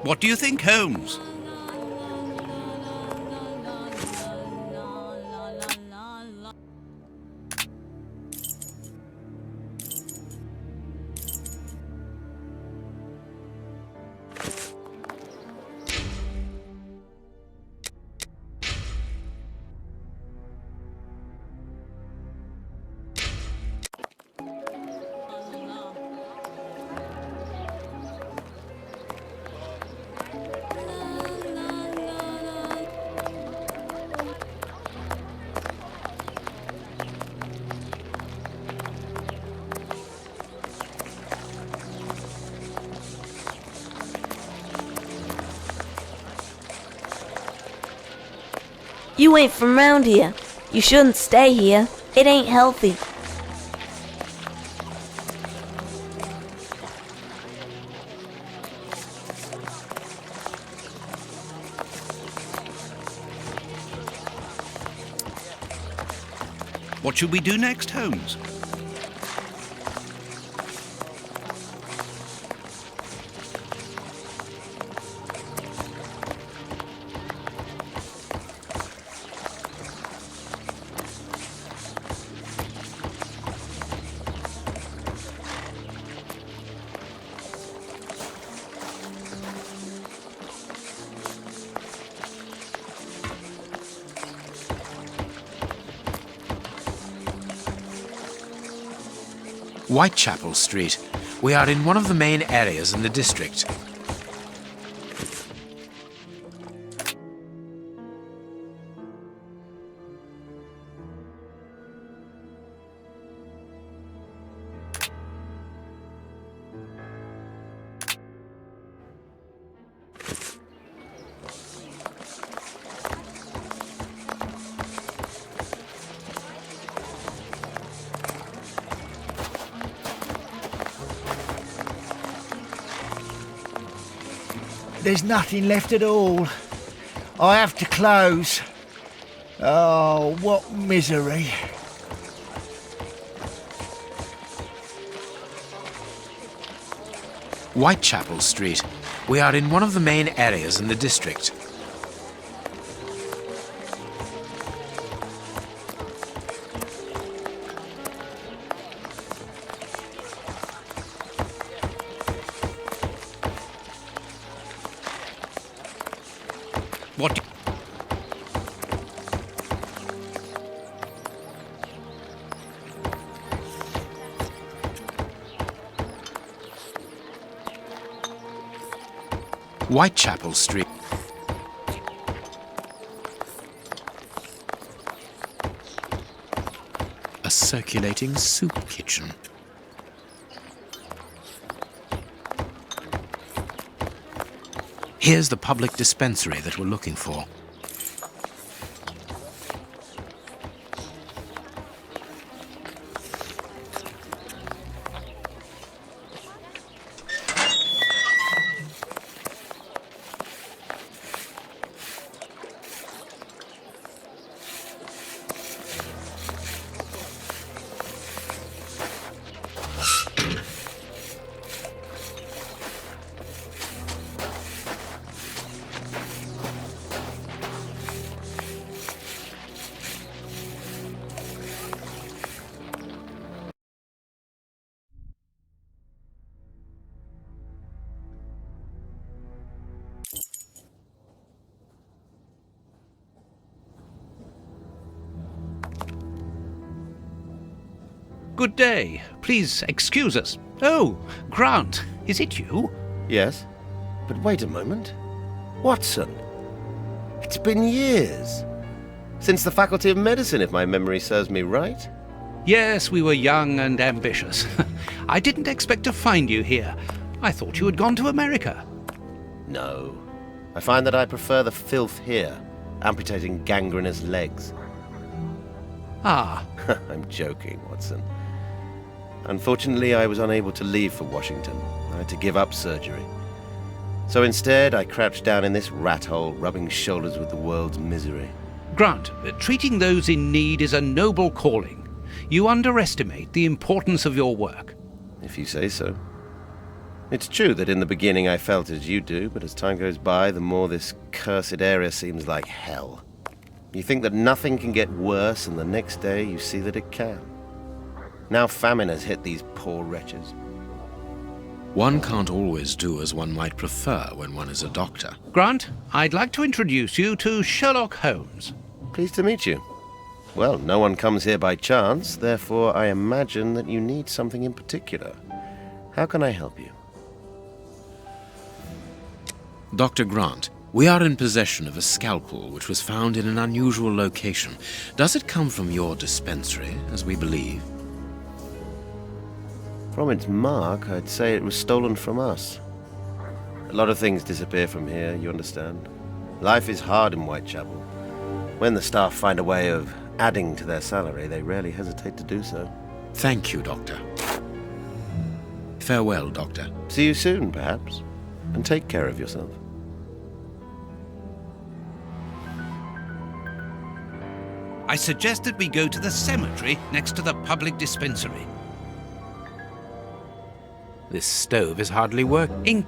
What do you think, Holmes? You ain't from round here. You shouldn't stay here. It ain't healthy. What should we do next, Holmes? Whitechapel Street. We are in one of the main areas in the district. There's nothing left at all. I have to close. Oh, what misery. Whitechapel Street. We are in one of the main areas in the district. What? Whitechapel Street. A circulating soup kitchen. Here's the public dispensary that we're looking for. Good day. Please excuse us. Oh, Grant, is it you? Yes, but wait a moment. Watson, it's been years. Since the Faculty of Medicine, if my memory serves me right. Yes, we were young and ambitious. I didn't expect to find you here. I thought you had gone to America. No. I find that I prefer the filth here, amputating gangrenous legs. Ah, I'm joking, Watson. Unfortunately, I was unable to leave for Washington. I had to give up surgery. So instead, I crouched down in this rat hole, rubbing shoulders with the world's misery. Grant, treating those in need is a noble calling. You underestimate the importance of your work. If you say so. It's true that in the beginning I felt as you do, but as time goes by, the more this cursed area seems like hell. You think that nothing can get worse, and the next day you see that it can. Now famine has hit these poor wretches. One can't always do as one might prefer when one is a doctor. Grant, I'd like to introduce you to Sherlock Holmes. Pleased to meet you. Well, no one comes here by chance, therefore I imagine that you need something in particular. How can I help you? Dr. Grant, we are in possession of a scalpel which was found in an unusual location. Does it come from your dispensary, as we believe? From its mark, I'd say it was stolen from us. A lot of things disappear from here, you understand. Life is hard in Whitechapel. When the staff find a way of adding to their salary, they rarely hesitate to do so. Thank you, Doctor. Farewell, Doctor. See you soon, perhaps, and take care of yourself. I suggest that we go to the cemetery next to the public dispensary. This stove is hardly working.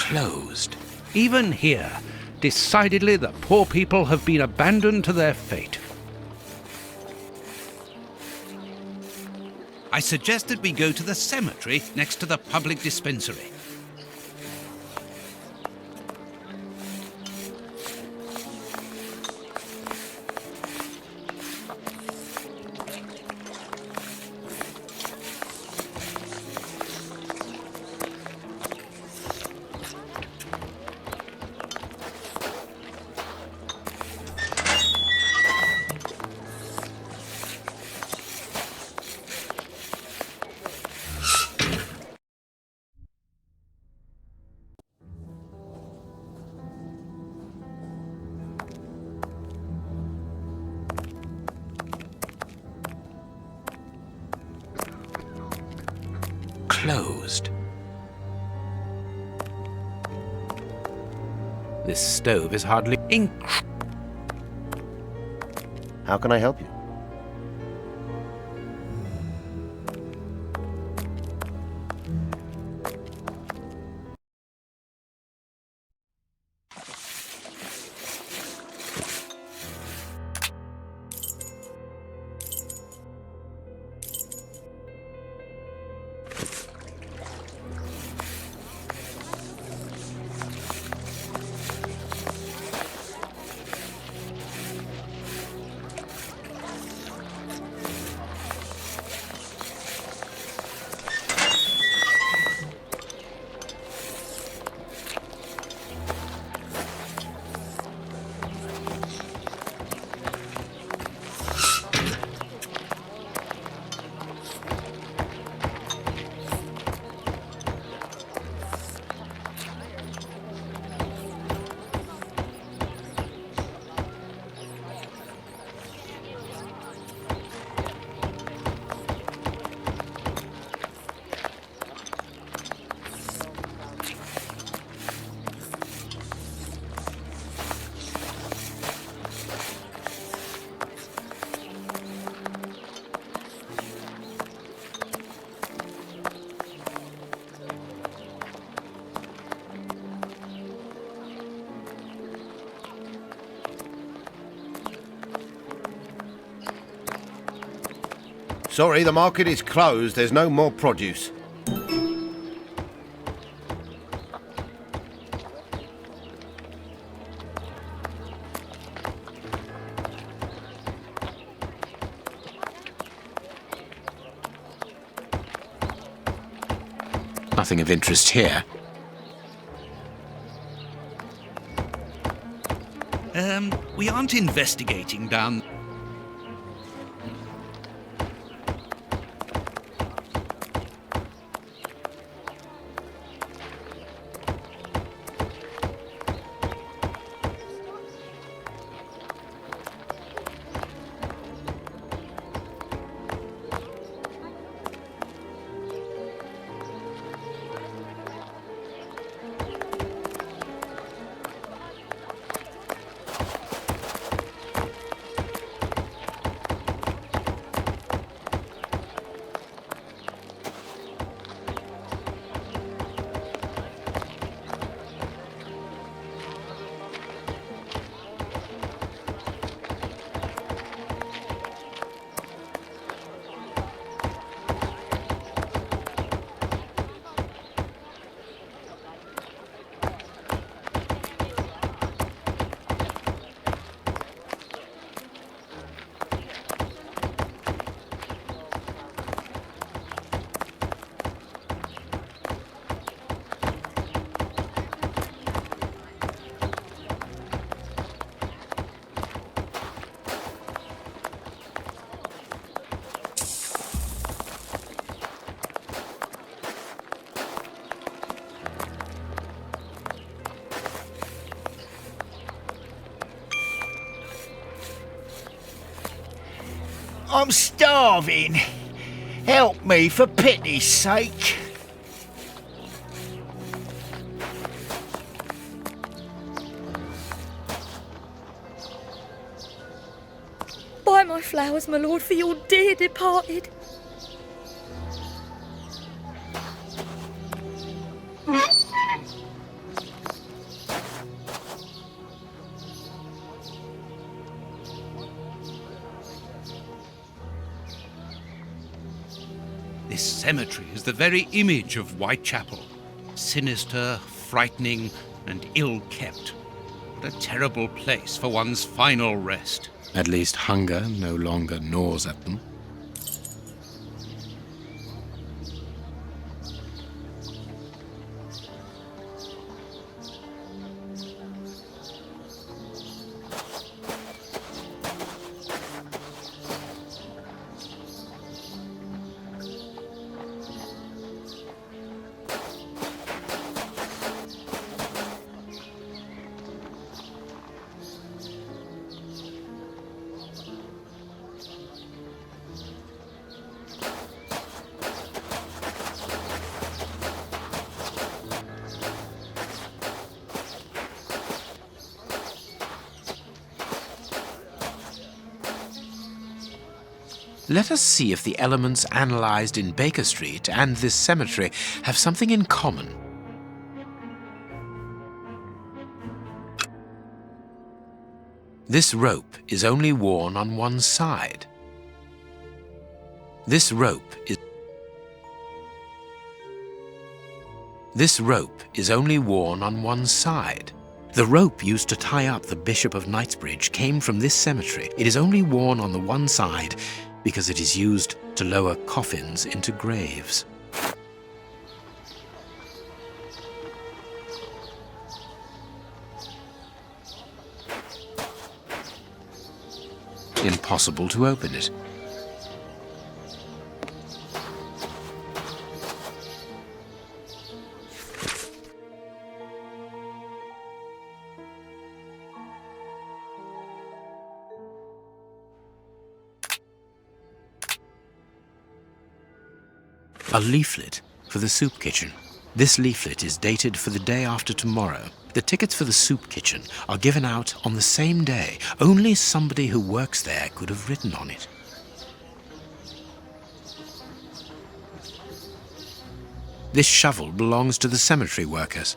Closed. Even here, decidedly the poor people have been abandoned to their fate. I suggest that we go to the cemetery next to the public dispensary. Closed. This stove is hardly How can I help you? Sorry, the market is closed. There's no more produce. Nothing of interest here. We aren't investigating down... I'm starving. Help me for pity's sake. Buy my flowers, my lord, for your dear departed. This cemetery is the very image of Whitechapel. Sinister, frightening, and ill-kept. What a terrible place for one's final rest. At least hunger no longer gnaws at them. Let us see if the elements analysed in Baker Street and this cemetery have something in common. This rope is only worn on one side. This rope is only worn on one side. The rope used to tie up the Bishop of Knightsbridge came from this cemetery. It is only worn on the one side because it is used to lower coffins into graves. Impossible to open it. A leaflet for the soup kitchen. This leaflet is dated for the day after tomorrow. The tickets for the soup kitchen are given out on the same day. Only somebody who works there could have written on it. This shovel belongs to the cemetery workers.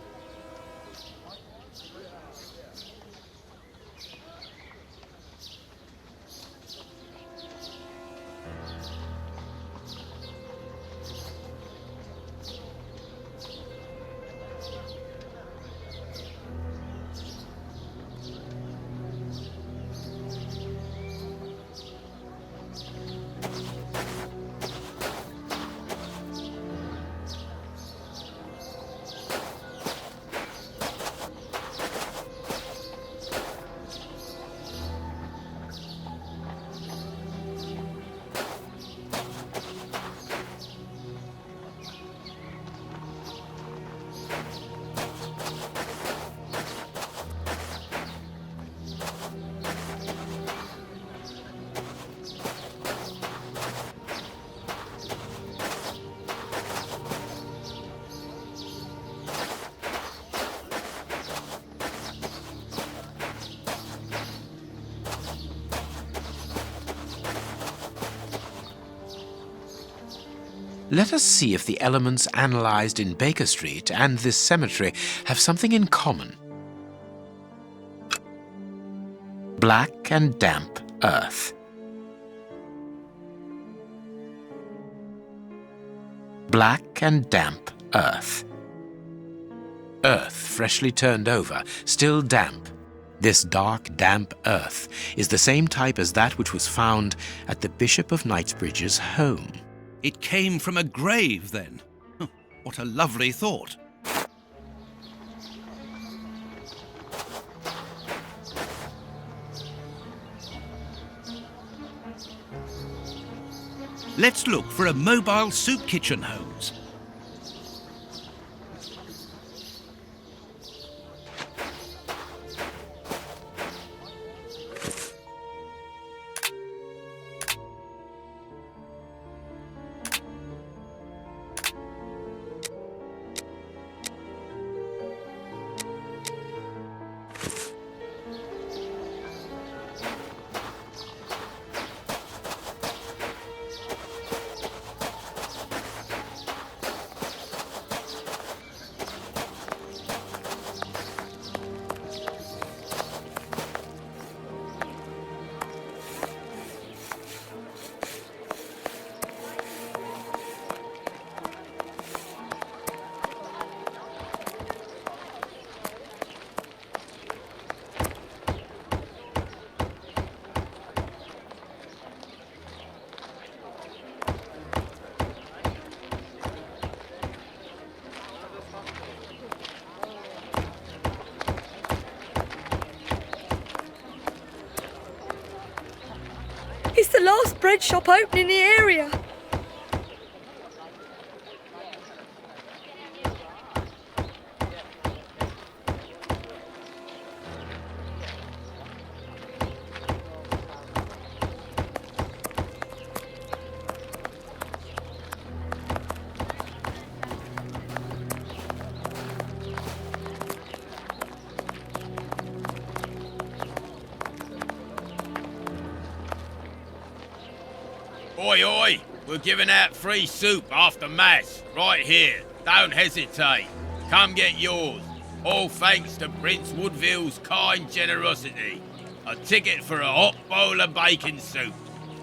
Let us see if the elements analysed in Baker Street and this cemetery have something in common. Black and damp earth. Black and damp earth. Earth freshly turned over, still damp. This dark, damp earth is the same type as that which was found at the Bishop of Knightsbridge's home. It came from a grave, then. What a lovely thought. Let's look for a mobile soup kitchen hose. It's the last bread shop open in the area. Oi, oi! We're giving out free soup after Mass, right here. Don't hesitate. Come get yours. All thanks to Prince Woodville's kind generosity. A ticket for a hot bowl of bacon soup.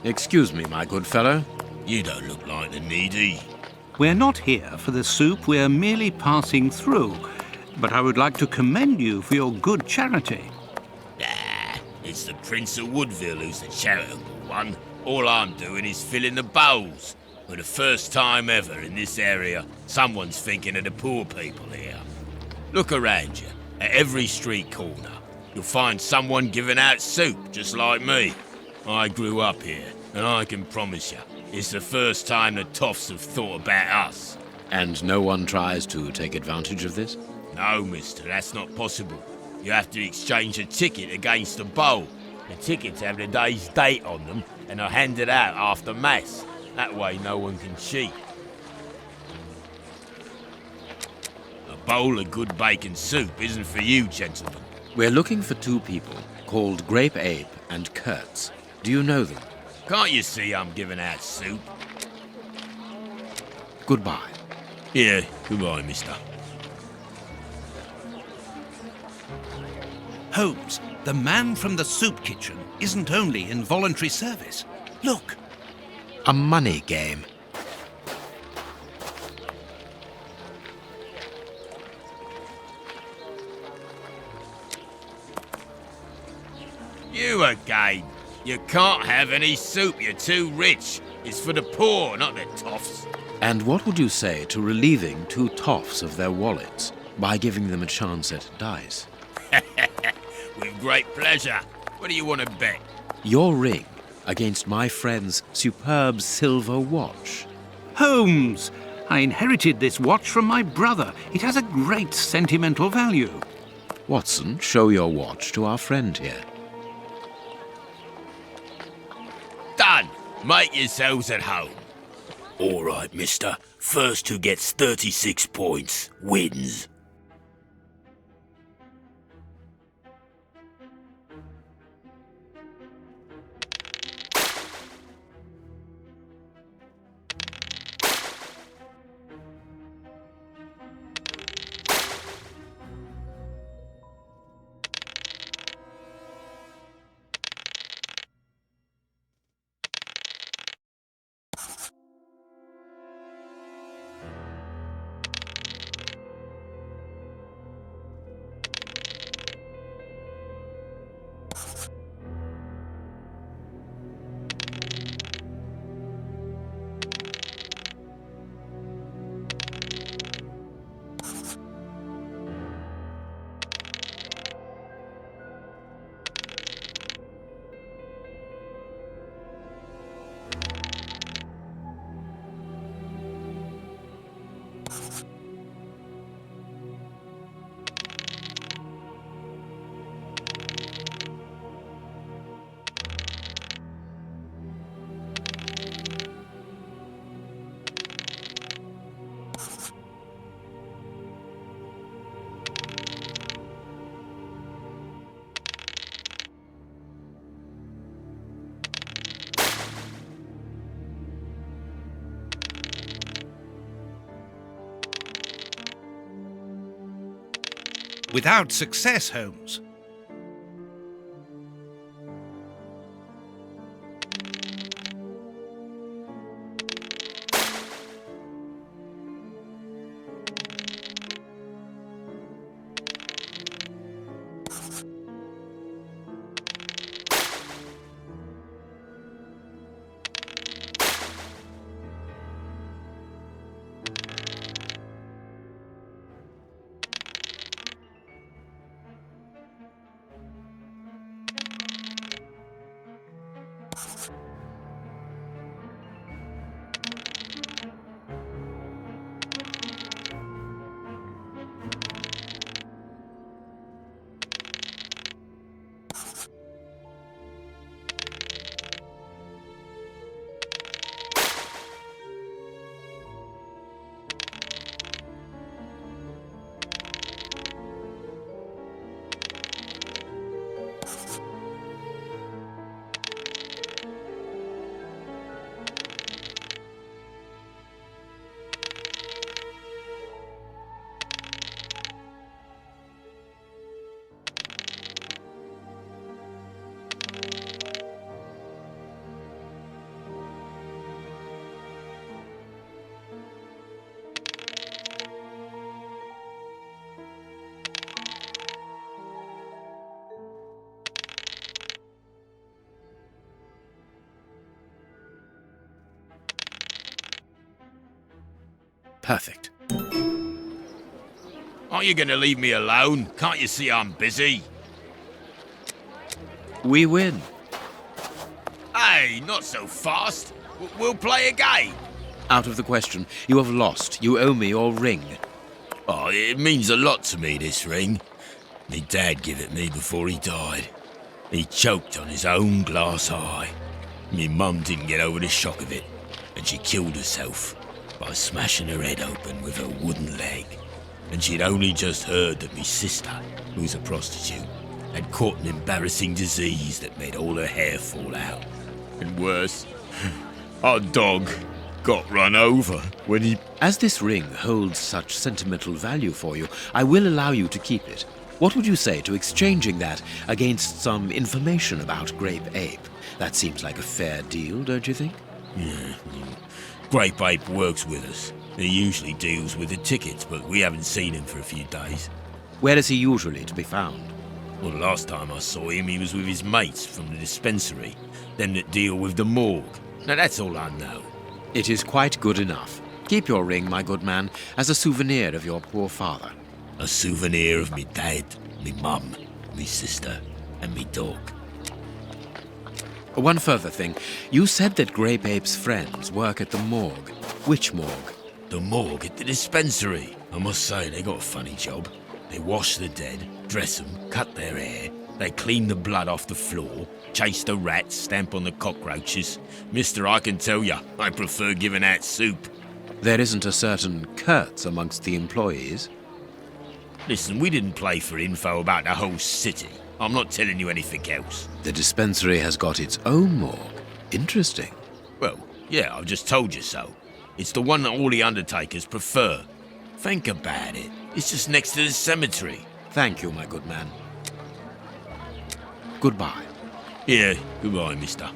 Excuse me, my good fellow. You don't look like the needy. We're not here for the soup, we're merely passing through. But I would like to commend you for your good charity. Nah, it's the Prince of Woodville who's the charitable one. All I'm doing is filling the bowls. For the first time ever in this area, someone's thinking of the poor people here. Look around you. At every street corner, you'll find someone giving out soup just like me. I grew up here, and I can promise you, it's the first time the toffs have thought about us. And no one tries to take advantage of this? No, mister, that's not possible. You have to exchange a ticket against a bowl. The tickets have the day's date on them and are handed out after Mass. That way no one can cheat. A bowl of good bacon soup isn't for you, gentlemen. We're looking for two people called Grape Ape and Kurtz. Do you know them? Can't you see I'm giving out soup? Goodbye. Yeah, goodbye, mister. Holmes, the man from the soup kitchen isn't only in voluntary service. Look, A money game. You again. You can't have any soup, you're too rich. It's for the poor, not the toffs. And what would you say to relieving two toffs of their wallets by giving them a chance at dice? With great pleasure. What do you want to bet? Your ring against my friend's superb silver watch. Holmes, I inherited this watch from my brother. It has a great sentimental value. Watson, show your watch to our friend here. Done. Make yourselves at home. All right, mister. First who gets 36 points wins. Without success, Holmes. Perfect. Aren't you going to leave me alone? Can't you see I'm busy? We win. Hey, not so fast. We'll play again. Out of the question. You have lost. You owe me your ring. Oh, it means a lot to me, this ring. Me dad gave it me before he died. He choked on his own glass eye. Me mum didn't get over the shock of it, and she killed herself by smashing her head open with her wooden leg. And she'd only just heard that me sister, who's a prostitute, had caught an embarrassing disease that made all her hair fall out. And worse, our dog got run over when he... As this ring holds such sentimental value for you, I will allow you to keep it. What would you say to exchanging that against some information about Grape Ape? That seems like a fair deal, don't you think? Yeah. Grape Ape works with us. He usually deals with the tickets, but we haven't seen him for a few days. Where is he usually to be found? Well, the last time I saw him, he was with his mates from the dispensary, them that deal with the morgue. Now, that's all I know. It is quite good enough. Keep your ring, my good man, as a souvenir of your poor father. A souvenir of me dad, me mum, me sister, and me dog. One further thing. You said that Grape Ape's friends work at the morgue. Which morgue? The morgue at the dispensary. I must say, they got a funny job. They wash the dead, dress them, cut their hair. They clean the blood off the floor, chase the rats, stamp on the cockroaches. Mister, I can tell ya, I prefer giving out soup. There isn't a certain Kurtz amongst the employees. Listen, we didn't play for info about the whole city. I'm not telling you anything else. The dispensary has got its own morgue. Interesting. Well, yeah, I've just told you so. It's the one that all the undertakers prefer. Think about it. It's just next to the cemetery. Thank you, my good man. Goodbye. Yeah, goodbye, mister.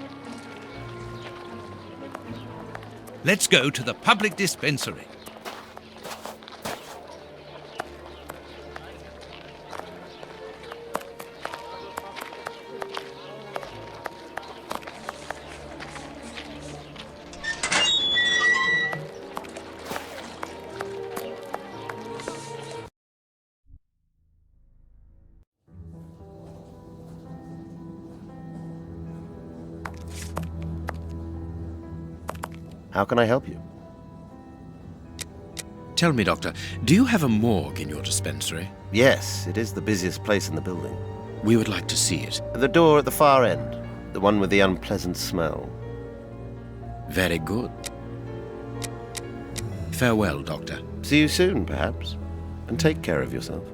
Let's go to the public dispensary. How can I help you? Tell me, Doctor, do you have a morgue in your dispensary? Yes, it is the busiest place in the building. We would like to see it. The door at the far end, the one with the unpleasant smell. Very good. Farewell, Doctor. See you soon, perhaps. And take care of yourself.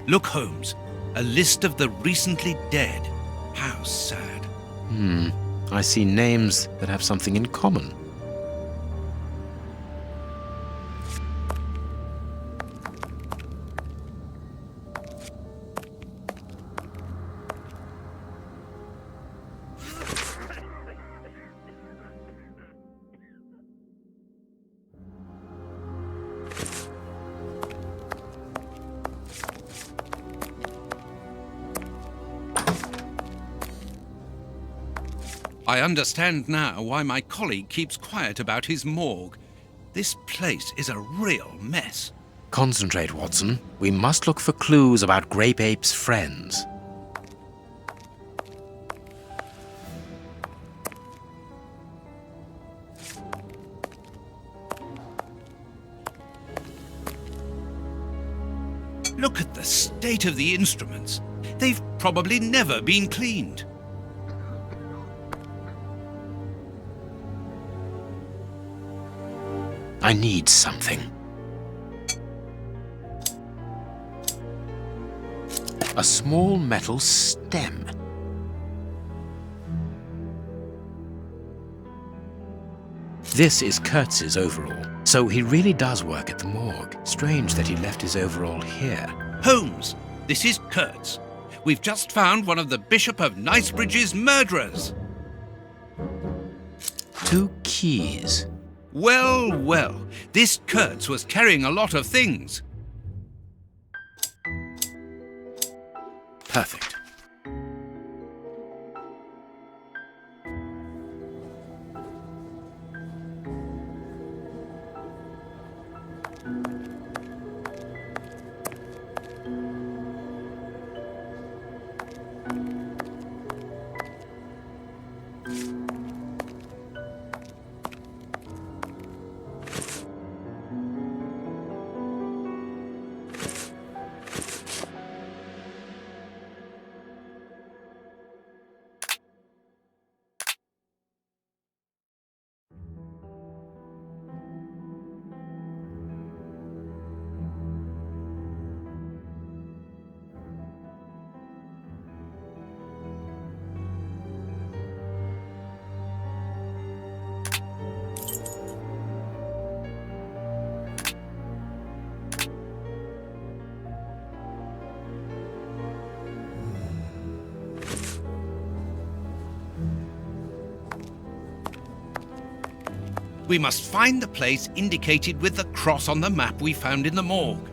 Look, Holmes, a list of the recently dead. How sad. I see names that have something in common. I understand now why my colleague keeps quiet about his morgue. This place is a real mess. Concentrate, Watson. We must look for clues about Grape Ape's friends. Look at the state of the instruments. They've probably never been cleaned. I need something. A small metal stem. This is Kurtz's overall, so he really does work at the morgue. Strange that he left his overall here. Holmes, this is Kurtz. We've just found one of the Bishop of Knightsbridge's murderers. 2 keys. Well, well, this Kurtz was carrying a lot of things. Perfect. We must find the place indicated with the cross on the map we found in the morgue.